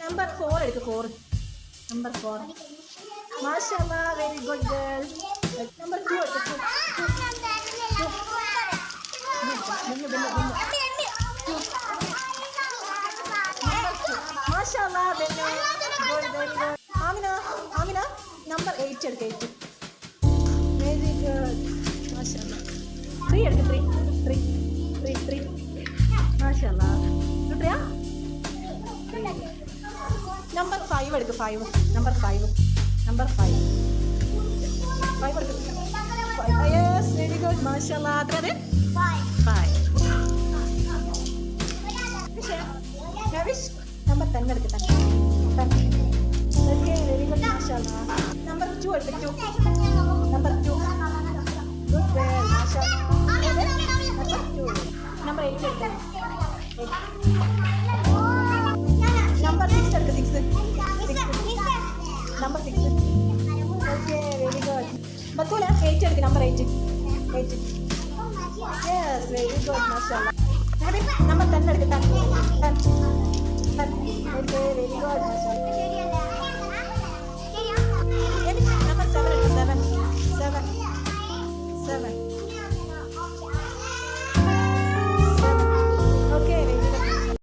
Number 4 എടുക്ക്. 4 number 4. മാഷാഅല്ലാ, very good girl. Number 2 എടുക്ക്. മാഷാഅല്ലാ, Bennu. Good, very good. Amina number 8 എടുക്ക്. 8 വെരി ഗുഡ്. മാഷാഅല്ലാ. 3 എടുക്ക്. 3 മാഷാഅല്ലാ. കിട്ടിയാ? നമ്പർ 5 എടുക്ക്. 5 നമ്പർ 5 എടുക്ക്. Yes, very good. മാഷാഅല്ലാ. എത്ര? 5. നവിഷ് നമ്പർ 10 എടുക്ക്. 10. Okay, very good. മാഷാഅല്ലാ. നമ്പർ 2 എടുക്ക്. 2 നമ്പർ 2. Good girl. മാഷാഅല്ലാ. നമ്പർ 8 എടുക്ക്. 8. നമ്പർ 6 എടുക്ക്. 6 number 6. Okay, very good. Bathula 8 എടുക്ക്. നമ്പർ 8. Yes, very good. മാഷാഅല്ലാ. നമ്പർ 10 എടുക്ക്. 10. Okay, very good. മാഷാഅല്ലാ.